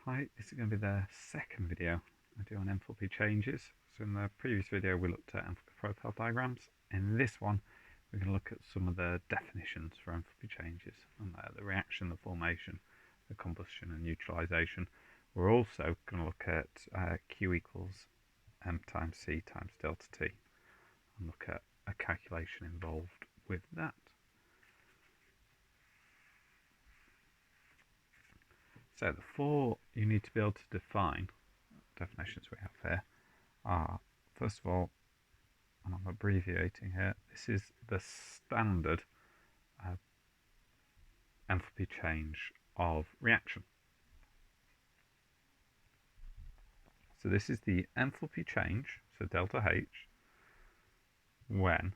Hi, this is going to be the second video I do on enthalpy changes. So in the previous video we looked at enthalpy profile diagrams. In this one we're going to look at some of the definitions for enthalpy changes and the reaction, the formation, the combustion and neutralization. We're also going to look at Q equals m times C times delta T and look at a calculation involved with that. So the four you need to be able to define definitions we have here are, first of all, and I'm abbreviating here, this is the standard enthalpy change of reaction. So this is the enthalpy change, so delta H, when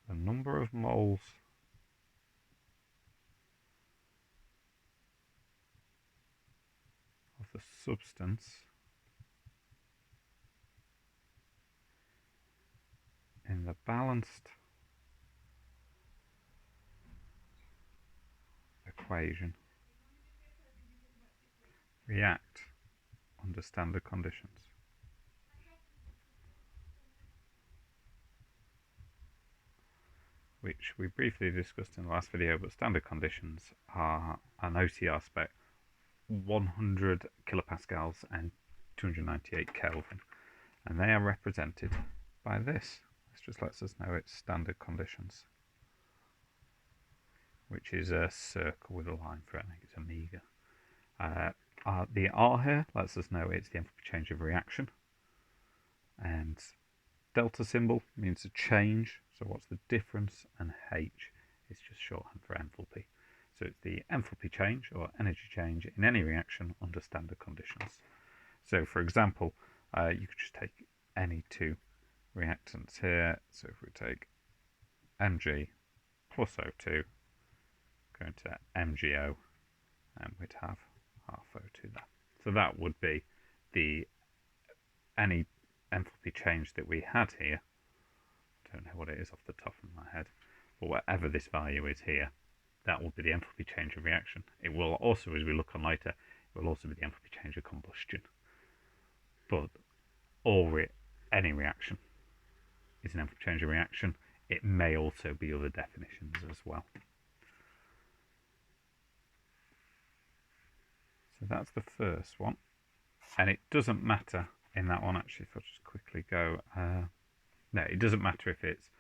the number of moles of the substance in the balanced equation react under standard conditions. Which we briefly discussed in the last video, but standard conditions are an OCR spec 100 kilopascals and 298 Kelvin, and they are represented by this. This just lets us know it's standard conditions, which is a circle with a line through it. I think it's omega. The R here lets us know it's the enthalpy change of reaction, and delta symbol means a change, so what's the difference, and H is just shorthand for enthalpy. So it's the enthalpy change or energy change in any reaction under standard conditions. So for example, you could just take any two reactants here. So if we take Mg plus O2 going to MgO, and we'd have half O2 there. So that would be any enthalpy change that we had here. I don't know what it is off the top of my head, but whatever this value is here, that will be the enthalpy change of reaction. It will also, as we look on later, it will also be the enthalpy change of combustion. But any reaction is an enthalpy change of reaction. It may also be other definitions as well. So that's the first one, and it doesn't matter in that one, actually. If I just quickly go, no, it doesn't matter if it's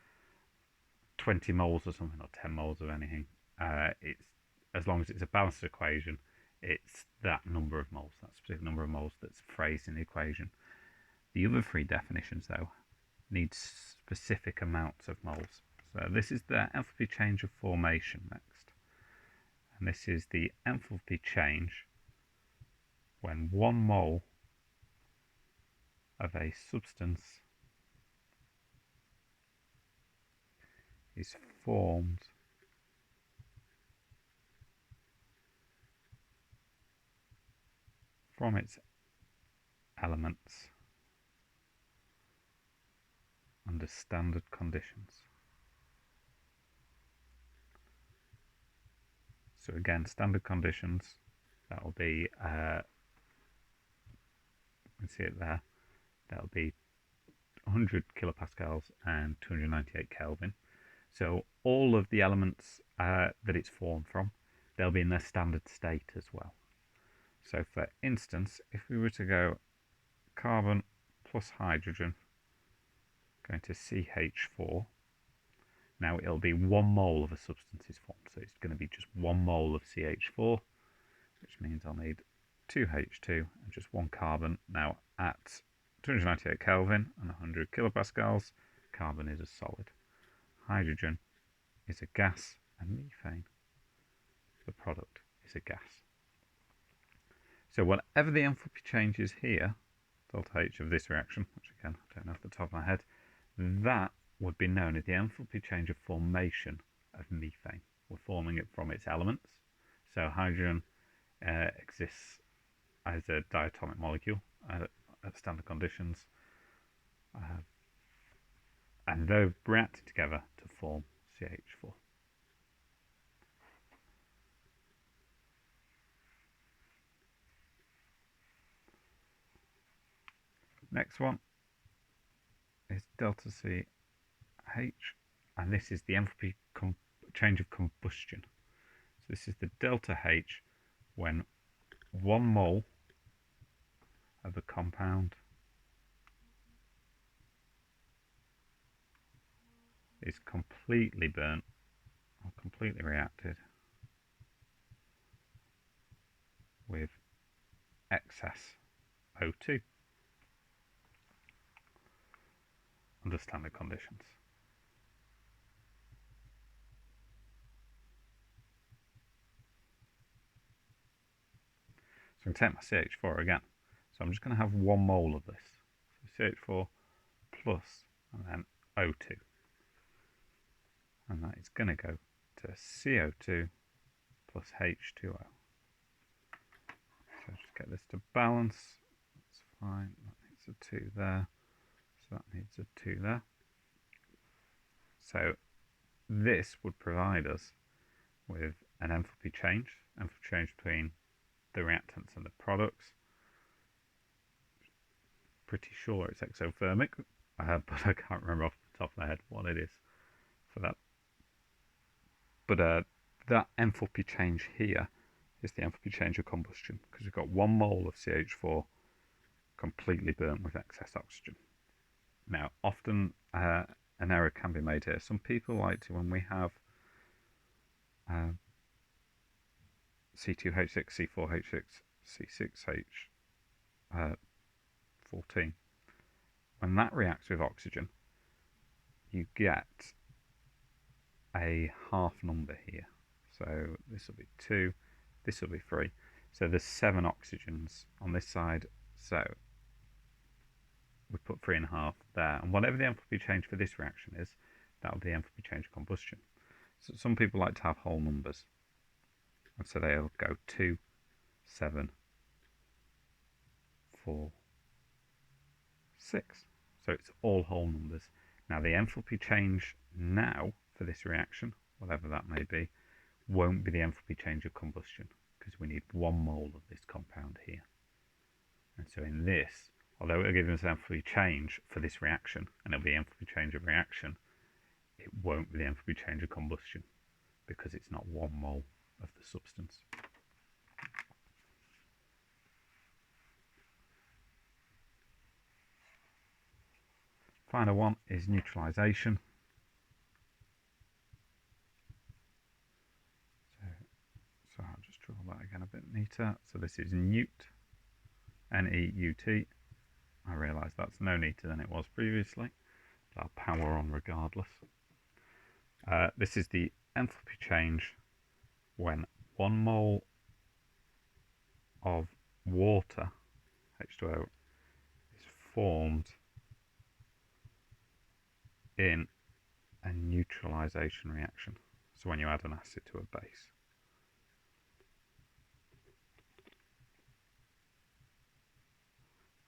20 moles or something, or 10 moles of anything. It's as long as it's a balanced equation, it's that number of moles, that specific number of moles that's phrased in the equation. The other three definitions, though, need specific amounts of moles. So this is the enthalpy change of formation next, and this is the enthalpy change when 1 mole of a substance is formed from its elements under standard conditions. So again, standard conditions, that will be, you can see it there, that'll be 100 kilopascals and 298 Kelvin. So all of the elements that it's formed from, they'll be in their standard state as well. So for instance, if we were to go carbon plus hydrogen going to CH4, now it'll be 1 mole of a substance is formed. So it's going to be just 1 mole of CH4, which means I'll need 2 H2 and just 1 carbon. Now at 298 Kelvin and 100 kilopascals, carbon is a solid. Hydrogen is a gas, and methane, the product, is a gas. So whatever the enthalpy change is here, delta H of this reaction, which again I don't know off the top of my head, that would be known as the enthalpy change of formation of methane. We're forming it from its elements. So hydrogen exists as a diatomic molecule at standard conditions, and they're reacted together to form CH4. Next one is delta CH, and this is the enthalpy change of combustion. So this is the delta H when 1 mole of the compound is completely burnt or completely reacted with excess O2 under standard conditions. So I'm going to take my CH4 again. So I'm just going to have 1 mole of this. So CH4 plus and then O2. And that is going to go to CO2 plus H2O. So just get this to balance. That's fine. That needs a 2 there. So that needs a 2 there. So this would provide us with an enthalpy change between the reactants and the products. Pretty sure it's exothermic, but I can't remember off the top of my head what it is for that. But that enthalpy change here is the enthalpy change of combustion, because we've got 1 mole of CH4 completely burnt with excess oxygen. Now, often an error can be made here. Some people like to, when we have C2H6, C4H6, C6H14, when that reacts with oxygen, you get a half number here. So this will be 2, this will be 3. So there's 7 oxygens on this side. So we put 3.5 there. And whatever the enthalpy change for this reaction is, that will be the enthalpy change of combustion. So some people like to have whole numbers. And so they'll go 2, 7, 4, 6. So it's all whole numbers. Now the enthalpy change now for this reaction, whatever that may be, won't be the enthalpy change of combustion, because we need 1 mole of this compound here. And so in this, although it'll give us an enthalpy change for this reaction, and it'll be enthalpy change of reaction, it won't be the enthalpy change of combustion, because it's not 1 mole of the substance. Final one is neutralization. So I'll just draw that again a bit neater. So this is neut, N-E-U-T. I realise that's no neater than it was previously, but I'll power on regardless. This is the enthalpy change when 1 mole of water, H2O, is formed in a neutralization reaction. So when you add an acid to a base.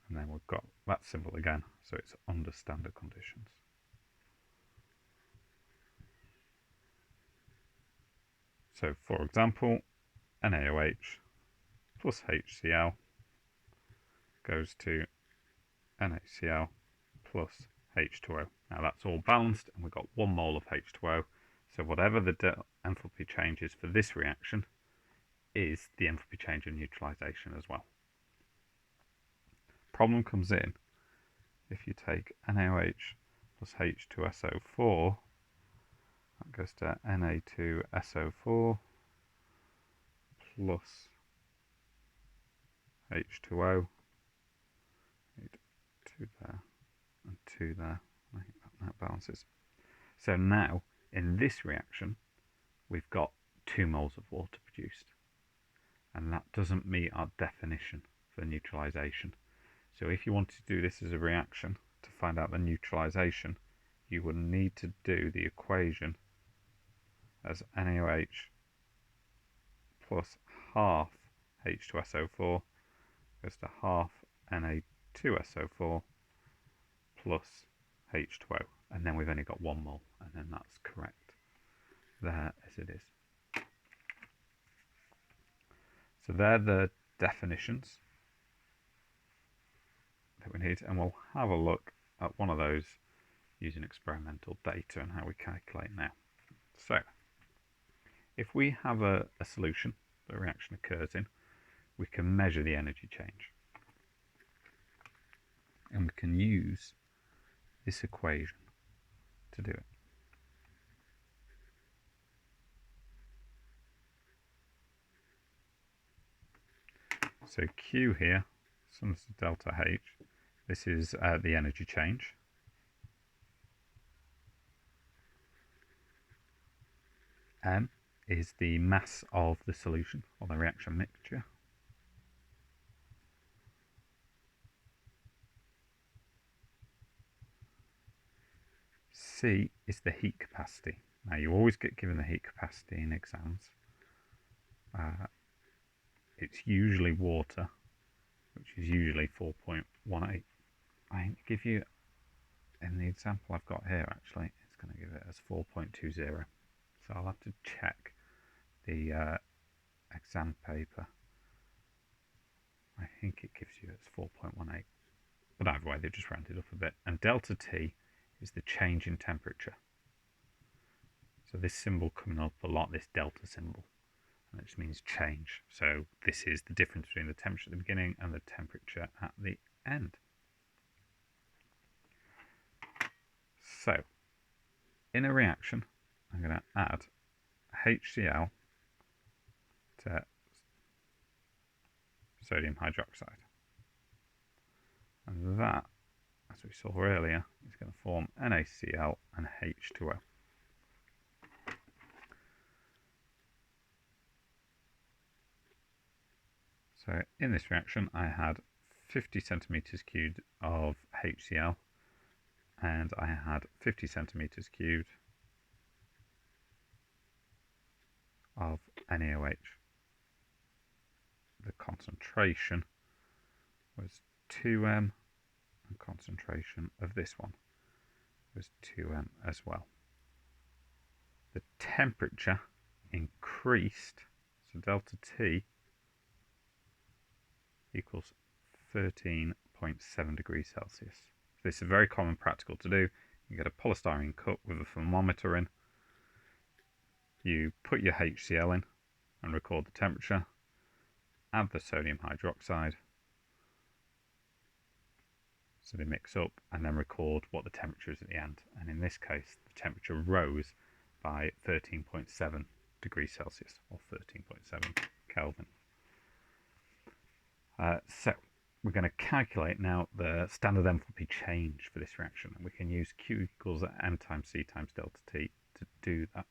And then we've got that symbol again, so it's under standard conditions. So for example, NaOH plus HCl goes to NaCl plus H2O. Now that's all balanced, and we've got 1 mole of H2O. So whatever the enthalpy change is for this reaction is the enthalpy change of neutralization as well. Problem comes in if you take NaOH plus H2SO4, that goes to Na2SO4 plus H2O, 2 there and 2 there. I think that balances. So now in this reaction we've got 2 moles of water produced, and that doesn't meet our definition for neutralization. So if you wanted to do this as a reaction to find out the neutralization, you would need to do the equation as NaOH plus half H2SO4 goes to half Na2SO4 plus H2O, and then we've only got 1 mole, and then that's correct there as it is. So they're the definitions. that we need, and we'll have a look at one of those using experimental data and how we calculate now. So, if we have a solution the reaction occurs in, we can measure the energy change. And we can use this equation to do it. So Q here, sums to delta H. This is the energy change. M is the mass of the solution, or the reaction mixture. C is the heat capacity. Now you always get given the heat capacity in exams. It's usually water, which is usually 4.18. I give you, in the example I've got here actually, it's going to give it as 4.20. So I'll have to check the exam paper. I think it gives you as 4.18. But either way, they've just rounded up a bit. And delta T is the change in temperature. So this symbol coming up a lot, this delta symbol, and it just means change. So this is the difference between the temperature at the beginning and the temperature at the end. So in a reaction, I'm going to add HCl to sodium hydroxide. And that, as we saw earlier, is going to form NaCl and H2O. So in this reaction, I had 50 centimeters cubed of HCl, and I had 50 centimeters cubed of NaOH. The concentration was 2m, and concentration of this one was 2m as well. The temperature increased, so delta T equals 13.7 degrees Celsius. This is very common practical to do. You get a polystyrene cup with a thermometer in. You put your HCl in and record the temperature. Add the sodium hydroxide. So they mix up, and then record what the temperature is at the end. And in this case, the temperature rose by 13.7 degrees Celsius, or 13.7 Kelvin. So we're going to calculate now the standard enthalpy change for this reaction. We can use Q equals M times C times delta T to do that.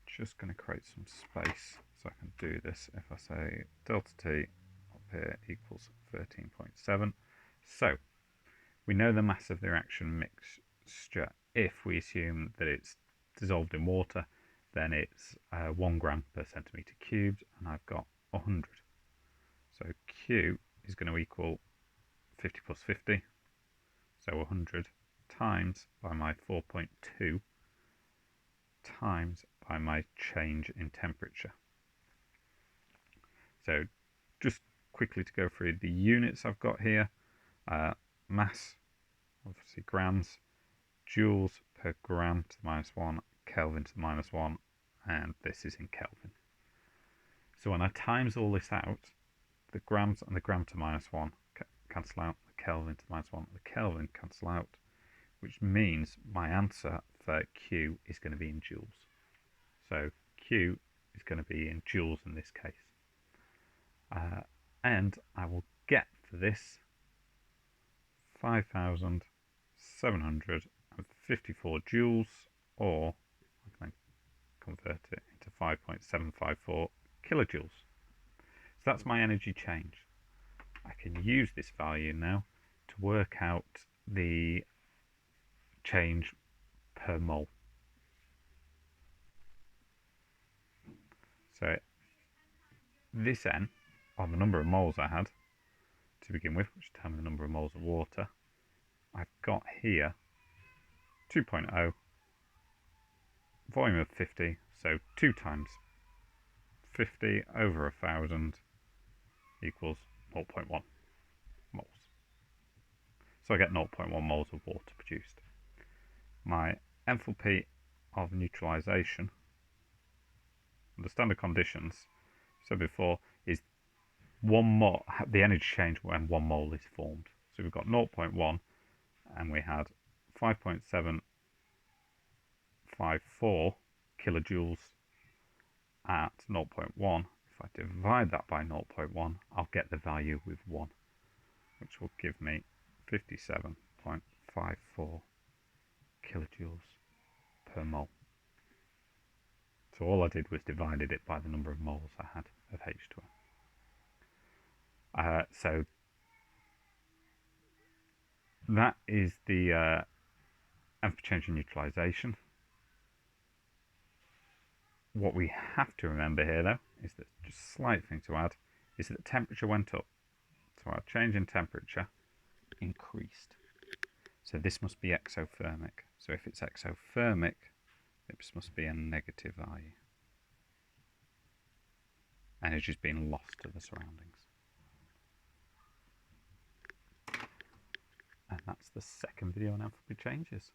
Just going to create some space so I can do this. If I say delta T up here equals 13.7. So we know the mass of the reaction mixture. If we assume that it's dissolved in water, then it's 1 gram per centimetre cubed, and I've got 100. So Q is going to equal 50 plus 50, so 100 times by my 4.2 times by my change in temperature. So just quickly to go through the units I've got here, mass, obviously grams, joules per gram to the minus 1, Kelvin to the minus 1, and this is in Kelvin. So when I times all this out, the grams and the gram to minus 1 cancel out, the Kelvin to minus 1 and the Kelvin cancel out, which means my answer for Q is going to be in joules. So Q is going to be in joules in this case. And I will get for this 5,754 joules, or I can convert it into 5.754 kilojoules. So that's my energy change. I can use this value now to work out the change per mole. So this N, or the number of moles I had to begin with, which determines the number of moles of water, I've got here 2.0, volume of 50, so 2 times 50 over 1,000 equals 0.1 moles. So I get 0.1 moles of water produced. My enthalpy of neutralization under standard conditions, so before, is 1 mole, the energy change when 1 mole is formed. So we've got 0.1 and we had 5.754 kilojoules at 0.1. If I divide that by 0.1, I'll get the value with 1, which will give me 57.54 kilojoules per mole. So all I did was divided it by the number of moles I had of H2O. So that is the enthalpy change in neutralization. What we have to remember here, though, is that just a slight thing to add is that temperature went up. So our change in temperature increased. So this must be exothermic. So if it's exothermic, this must be a negative value. Energy is being lost to the surroundings. And that's the second video on enthalpy changes.